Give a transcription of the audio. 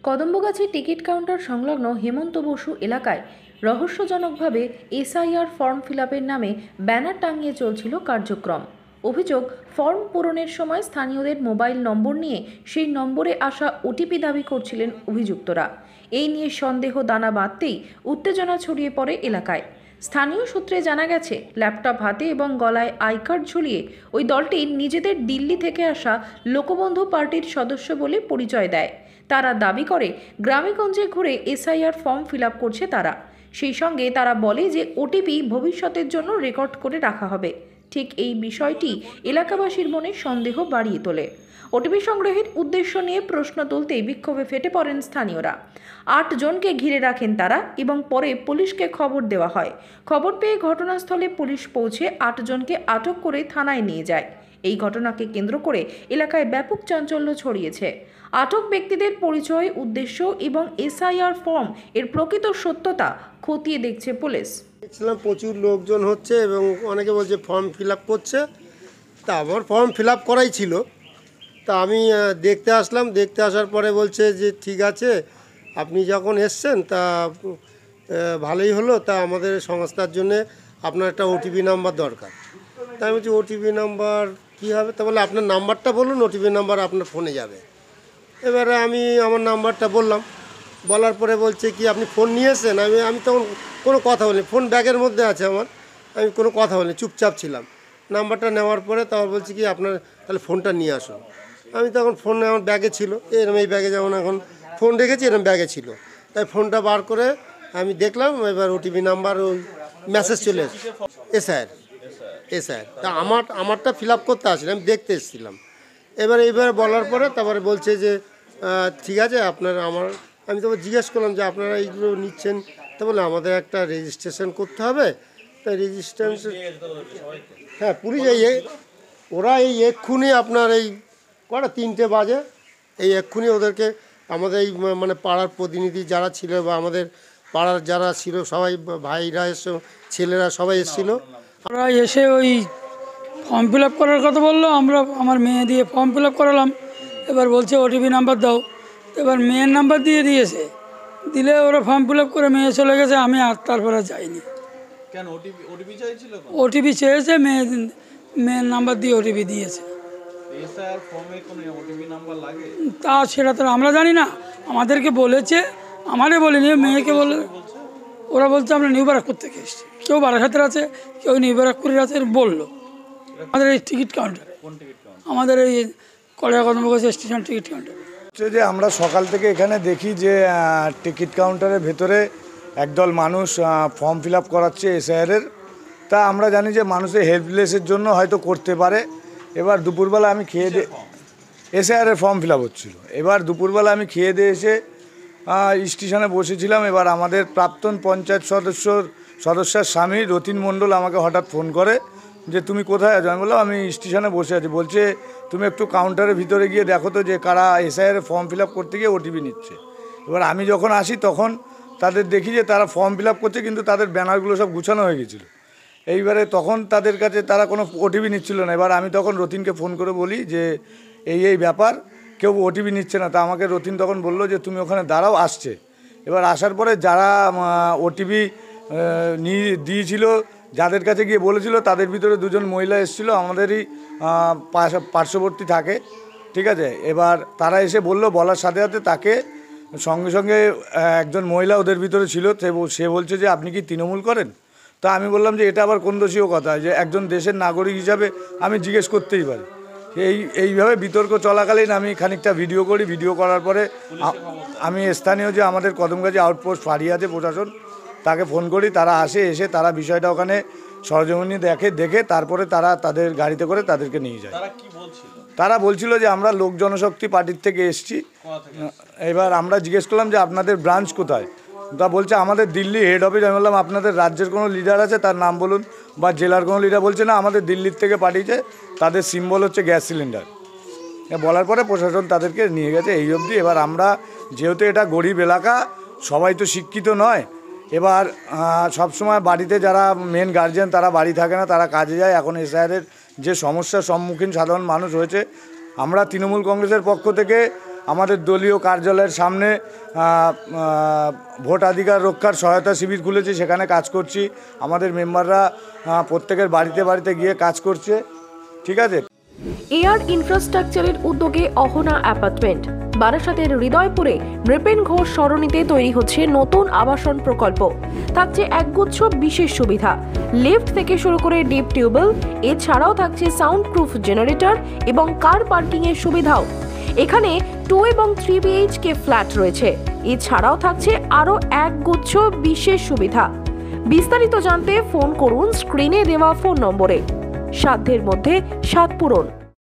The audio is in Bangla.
কদম্বগাছি টিকিট কাউন্টার সংলগ্ন হেমন্ত বসু এলাকায় রহস্যজনকভাবে এসআইআর ফর্ম ফিলআপের নামে ব্যানার টাঙিয়ে চলছিল কার্যক্রম। অভিযোগ, ফর্ম পূরণের সময় স্থানীয়দের মোবাইল নম্বর নিয়ে সেই নম্বরে আসা ওটিপি দাবি করছিলেন অভিযুক্তরা। এই নিয়ে সন্দেহ দানা বাঁধতেই উত্তেজনা ছড়িয়ে পড়ে এলাকায়। স্থানীয় সূত্রে জানা গেছে, ল্যাপটপ হাতে এবং গলায় আই কার্ড ঝুলিয়ে ওই দলটি নিজেদের দিল্লি থেকে আসা লোকবন্ধু পার্টির সদস্য বলে পরিচয় দেয়। তারা দাবি করে গ্রামেগঞ্জে ঘুরে এসআইআর ফর্ম ফিলআপ করছে তারা। সেই সঙ্গে তারা বলে যে ওটিপি ভবিষ্যতের জন্য রেকর্ড করে রাখা হবে। ঠিক এই বিষয়টি এলাকাবাসীর মনে সন্দেহ বাড়িয়ে তোলে। ওটিপি সংগ্রহের উদ্দেশ্য নিয়ে প্রশ্ন তুলতেই বিক্ষোভে ফেটে পড়েন স্থানীয়রা। 8 জনকে ঘিরে রাখেন তারা এবং পরে পুলিশকে খবর দেওয়া হয়। খবর পেয়ে ঘটনাস্থলে পুলিশ পৌঁছে 8 জনকে আটক করে থানায় নিয়ে যায়। এই ঘটনাকে কেন্দ্র করে এলাকায় ব্যাপক চাঞ্চল্য ছড়িয়েছে। আটক ব্যক্তিদের পরিচয়, উদ্দেশ্য এবং এসআইআর ফর্ম এর প্রকৃত সত্যতা খতিয়ে দেখছে পুলিশ। দেখছিলাম প্রচুর লোকজন হচ্ছে এবং অনেকে বলছে ফর্ম ফিল আপ করছে। তা আমার ফর্ম ফিল আপ করাই ছিল। তা আমি দেখতে আসলাম, দেখতে আসার পরে বলছে যে ঠিক আছে, আপনি যখন এসছেন তা ভালোই হলো, তা আমাদের সংস্থার জন্যে আপনার একটা ওটিপি নাম্বার দরকার। তা আমি বলছি ওটিপি নাম্বার কী হবে? তা বলে আপনার নাম্বারটা বলুন, ওটিপি নাম্বার আপনার ফোনে যাবে। এবারে আমি আমার নাম্বারটা বললাম, বলার পরে বলছে কি আপনি ফোন নিয়ে এসেছেন? আমি তখন কোনো কথা বলিনি, ফোন ব্যাগের মধ্যে আছে আমার, আমি কোনো কথা বলিনি, চুপচাপ ছিলাম। নাম্বারটা নেওয়ার পরে তারপর বলছি কি আপনার তাহলে ফোনটা নিয়ে আসুন। আমি তখন ফোন আমার ব্যাগে ছিল, এরকম এই ব্যাগে যেমন এখন ফোন রেখেছি এরকম ব্যাগে ছিল, তাই ফোনটা বার করে আমি দেখলাম, এবার ওটিপি নাম্বার ওই মেসেজ চলে এসেছে এসআইআর। তা আমারটা ফিল আপ করতে আসলে আমি দেখতে এসেছিলাম। এইবার বলার পরে তারপরে বলছে যে ঠিক আছে আমি তো জিজ্ঞেস করলাম যে আপনারা এইগুলো নিচ্ছেন, তা বলে আমাদের একটা রেজিস্ট্রেশন করতে হবে। তাই রেজিস্ট্রেশন, হ্যাঁ পুলিশ ওরা এক্ষুনি আপনার এই 3টে বাজে এক্ষুনি ওদেরকে আমাদের এই মানে পাড়ার প্রতিনিধি যারা ছিল বা আমাদের পাড়ার যারা ছিল সবাই, ভাইরা এসে ছেলেরা সবাই এসেছিলো। আমরা এসে ওই ফর্ম ফিল আপ করার কথা বললো, আমার মেয়ে দিয়ে ফর্ম ফিল আপ করালাম। এবার বলছে ওটিপি নাম্বার দাও, এবার মেয়ের নাম্বার দিয়েছে, দিলে ওরা ফর্ম ফিল আপ করে মেয়ে চলে গেছে, আমি আর তারপরে যাইনি। কেন ওটিপি চাইছিল? ওটিপি চেয়েছে, মেয়ের নাম্বার দিয়ে ওটিপি দিয়েছে। এসআইআর ফর্মে কোনো ওটিপি নাম্বার লাগে? তা সেটা তো আমরা জানি না, আমাদেরকে বলেছে, আমারে বলিনি, মেয়েকে বলে। ওরা বলছে আমরা নিউ ব্যারাকপুর থেকে এসেছি, কেউ বারাসাতের আছে, কেউ নিউ ব্যারাকপুরের আছে বললো। আমাদের এই টিকিট কাউন্টারে, আমাদের এই কদম্বগাছি স্টেশন টিকিট কাউন্টারে হচ্ছে যে আমরা সকাল থেকে এখানে দেখি যে টিকিট কাউন্টারের ভেতরে একদল মানুষ ফর্ম ফিল আপ করাচ্ছে এসআইআরের। তা আমরা জানি যে মানুষের হেল্পলেসের জন্য হয়তো করতে পারে। এবার দুপুরবেলা আমি খেয়ে দিয়ে এসআইআরের ফর্ম ফিল আপ হচ্ছিলো। এবার দুপুরবেলা আমি খেয়ে দিয়ে এসে স্টেশনে বসেছিলাম। এবার আমাদের প্রাক্তন পঞ্চায়েত সদস্যের স্বামী রতিন মণ্ডল আমাকে হঠাৎ ফোন করে যে তুমি কোথায় আছো? আমি বললাম আমি স্টেশনে বসে আছি। বলছে তুমি একটু কাউন্টারের ভিতরে গিয়ে দেখো তো যে কারা এসআইআর ফর্ম ফিল আপ করতে গিয়ে ওটিপি নিচ্ছে। এবার আমি যখন আসি তখন তাদের দেখি যে তারা ফর্ম ফিল আপ করছে, কিন্তু তাদের ব্যানারগুলো সব গুছানো হয়ে গেছিলো। এইবারে তখন তাদের কাছে তারা কোনো ওটিপি নিচ্ছিল না। এবার আমি তখন রতিনকে ফোন করে বলি যে এই ব্যাপার, কেউ ওটিপি নিচ্ছে না। তা আমাকে রতিন তখন বললো যে তুমি ওখানে দাঁড়াও, আসছে। এবার আসার পরে যারা ওটিপি দিয়েছিল, যাদের কাছে গিয়ে বলেছিল, তাদের ভিতরে 2 জন মহিলা এসেছিলো, আমাদেরই পার্শ্ববর্তী থাকে, ঠিক আছে। এবার তারা এসে বলার সাথে সাথে তাকে সঙ্গে সঙ্গে একজন মহিলা ওদের ভিতরে ছিল, সে বলছে যে আপনি কি তৃণমূল করেন? তা আমি বললাম যে এটা আবার কোন দোষীয় কথা, যে একজন দেশের নাগরিক হিসাবে আমি জিজ্ঞেস করতেই পারি। এইভাবে বিতর্ক চলাকালীন আমি খানিকটা ভিডিও করি। ভিডিও করার পরে আমি স্থানীয় যে আমাদের কদমগাছি আউটপোস্ট ফাঁড়ি আছে প্রশাসন, তাকে ফোন করি। তারা এসে তারা বিষয়টা ওখানে সরজমিনে দেখে তারপরে তারা তাদের গাড়িতে করে তাদেরকে নিয়ে যায়। তারা বলছিল যে আমরা লোক জনশক্তি পার্টির থেকে এসেছি। এবার আমরা জিজ্ঞেস করলাম যে আপনাদের ব্রাঞ্চ কোথায়? তা বলছে আমাদের দিল্লি হেড অফিস। আমি বললাম আপনাদের রাজ্যের কোনো লিডার আছে, তার নাম বলুন, বা জেলার কোনো লিডার? বলছে না, আমাদের দিল্লির থেকে পাঠিয়েছে, তাদের সিম্বল হচ্ছে গ্যাস সিলিন্ডার। বলার পরে প্রশাসন তাদেরকে নিয়ে গেছে এই অবধি। এবার আমরা যেহেতু এটা গরিব এলাকা, সবাই তো শিক্ষিত নয়। এবার সবসময় বাড়িতে যারা মেন গার্জিয়ান তারা বাড়ি থাকে না, তারা কাজে যায়। এখন এসআইআরের যে সমস্যার সম্মুখীন সাধারণ মানুষ হয়েছে, আমরা তৃণমূল কংগ্রেসের পক্ষ থেকে আমাদের দলীয় কার্যালয়ের সামনে ভোটাধিকার রক্ষার সহায়তা শিবির খুলেছি, সেখানে কাজ করছি। আমাদের মেম্বাররা প্রত্যেকের বাড়িতে বাড়িতে গিয়ে কাজ করছে। ঠিক আছে। এয়ার ইনফ্রাস্ট্রাকচারের উদ্যোগে অহনা অ্যাপার্টমেন্ট বারাসাতের হৃদয়পুরে নৃপেন ঘোষ সরণিতে তৈরি হচ্ছে নতুন আবাসন প্রকল্প। থাকছে একগুচ্ছ বিশেষ সুবিধা, লিফট থেকে শুরু করে ডিপ টিউবওয়েল, এছাড়াও থাকছে সাউন্ড প্রুফ জেনারেটর এবং কার পার্কিং এর সুবিধাও। এখানে 2 এবং 3 BHK ফ্ল্যাট রয়েছে। এছাড়াও থাকছে আরও একগুচ্ছ বিশেষ সুবিধা। বিস্তারিত জানতে ফোন করুন স্ক্রিনে দেওয়া ফোন নম্বরে। সাধ্যের মধ্যে স্বাদ পূরণ।